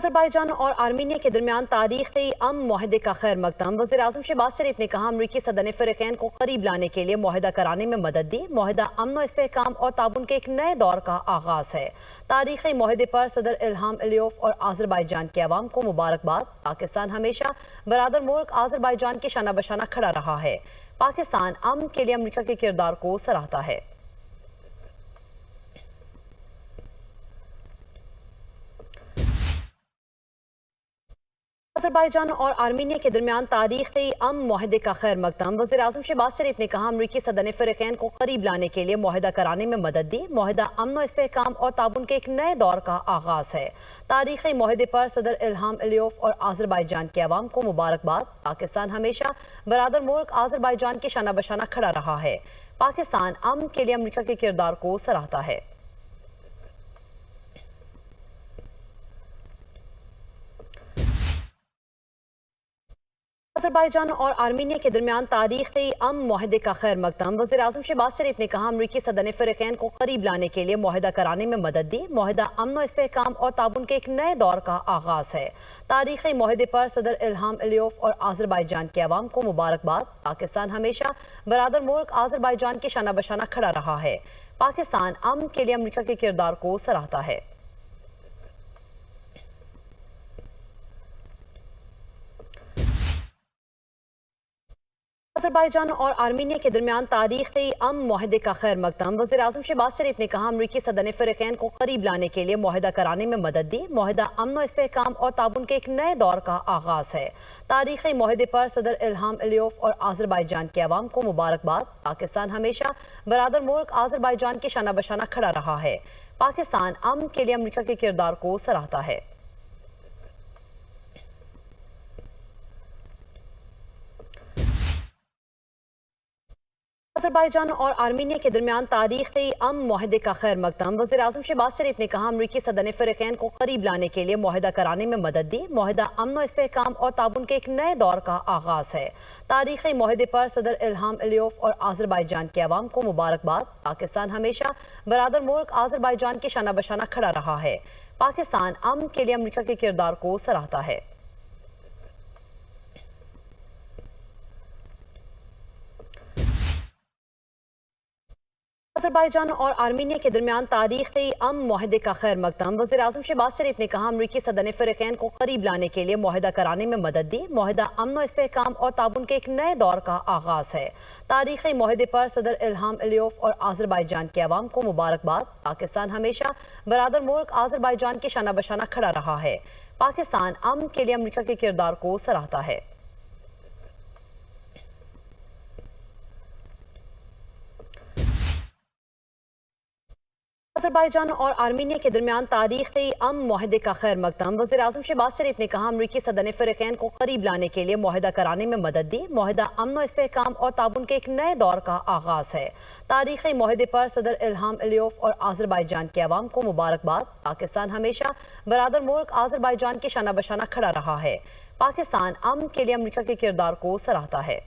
Azerbaijan और Armenia के दरमियान तारीखी अमन मुआहदे का खैर मकदम। वज़ीर-ए-आज़म शहबाज शरीफ ने कहा, अमरीकी सदर ने फ़रीक़ैन को करीब लाने के लिए मुआहदा कराने में मदद दी। मुआहदा अमन, इस्तेहकाम और ताउन के एक नए दौर का आगाज है। तारीखी मुआहदे पर सदर इल्हाम अलियोव और आज़रबाईजान के अवाम को मुबारकबाद। पाकिस्तान हमेशा बरादर मुल्क आज़रबाईजान के शाना बशाना खड़ा रहा है। पाकिस्तान अमन के लिए अमरीका के किरदार को सराहता है। आज़रबाईजान और आर्मीनिया के दरमियान तारीखी अमन मुआहदे का खैर मकदम। वज़ीर-ए-आज़म शहबाज शरीफ ने कहा, अमरीकी सदर ने फ़रीक़ैन को करीब लाने के लिए मुआहदा कराने में मदद दी। मुआहदा अमन, इस्तेहकाम और ताउन के एक नए दौर का आगाज है। तारीखी मुआहदे पर सदर इल्हाम अलियोव और आज़रबाईजान के अवाम को मुबारकबाद। पाकिस्तान हमेशा बरादर मुल्क आज़रबाईजान के शाना बशाना खड़ा रहा है। पाकिस्तान अमन के लिए अमरीका के किरदार को सराहता है। आज़रबाईजान और आर्मीनिया के दरमियान तारीखी अमन मुआहदे का खैर मकदम। वज़ीर-ए-आज़म शहबाज शरीफ ने कहा, अमरीकी सदर ने फ़रीक़ैन को करीब लाने के लिए मुआहदा कराने में मदद दी। मुआहदा अमन, इस्तेहकाम और ताउन के एक नए दौर का आगाज है। तारीखी मुआहदे पर सदर इल्हाम अलियोव और आज़रबाईजान के अवाम को मुबारकबाद। पाकिस्तान हमेशा बरादर मुल्क आज़रबाईजान के शाना बशाना खड़ा रहा है। पाकिस्तान अमन के लिए अमरीका के किरदार को सराहता है। आज़रबाईजान और आर्मीनिया के दरमियान तारीखी अमन मुआहदे का खैर मकदम। वज़ीर-ए-आज़म शहबाज शरीफ ने कहा, अमरीकी सदर ने फ़रीक़ैन को करीब लाने के लिए मुआहदा कराने में मदद दी। मुआहदा अमन, इस्तेहकाम और ताउन के एक नए दौर का आगाज है। तारीखी मुआहदे पर सदर इल्हाम अलियोव और आज़रबाईजान के अवाम को मुबारकबाद। पाकिस्तान हमेशा बरादर मुल्क आज़रबाईजान के शाना बशाना खड़ा रहा है। पाकिस्तान अमन के लिए अमरीका के किरदार को सराहता है। आज़रबाईजान और आर्मीनिया के दरमियान तारीखी अमन मुआहदे का खैर मकदम। वज़ीर-ए-आज़म शहबाज शरीफ ने कहा, अमरीकी सदर ने फ़रीक़ैन को करीब लाने के लिए मुआहदा कराने में मदद दी। मुआहदा अमन, इस्तेहकाम और ताउन के एक नए दौर का आगाज है। तारीखी मुआहदे पर सदर इल्हाम अलियोव और आज़रबाईजान के अवाम को मुबारकबाद। पाकिस्तान हमेशा बरादर मुल्क आज़रबाईजान के शाना बशाना खड़ा रहा है। पाकिस्तान अमन के लिए अमरीका के किरदार को सराहता है। आज़रबाईजान और आर्मीनिया के दरमियान तारीखी अमन मुआहदे का खैर मकदम। वज़ीर-ए-आज़म शहबाज शरीफ ने कहा, अमरीकी सदर ने फ़रीक़ैन को करीब लाने के लिए मुआहदा कराने में मदद दी। मुआहदा अमन, इस्तेहकाम और ताउन के एक नए दौर का आगाज है। तारीखी मुआहदे पर सदर इल्हाम अलियोव और आज़रबाईजान के अवाम को मुबारकबाद। पाकिस्तान हमेशा बरादर मुल्क आज़रबाईजान के शाना बशाना खड़ा रहा है। पाकिस्तान अमन के लिए अमरीका के किरदार को सराहता है। आज़रबाईजान और आर्मीनिया के दरमियान तारीखी अमन मुआहदे का खैर मकदम। वज़ीर-ए-आज़म शहबाज शरीफ ने कहा, अमरीकी सदर ने फ़रीक़ैन को करीब लाने के लिए मुआहदा कराने में मदद दी। मुआहदा अमन, इस्तेहकाम और ताउन के एक नए दौर का आगाज है। तारीखी मुआहदे पर सदर इल्हाम अलियोव और आज़रबाईजान के अवाम को मुबारकबाद। पाकिस्तान हमेशा बरादर मुल्क आज़रबाईजान के शाना बशाना खड़ा रहा है। पाकिस्तान अमन के लिए अमरीका के किरदार को सराहता है।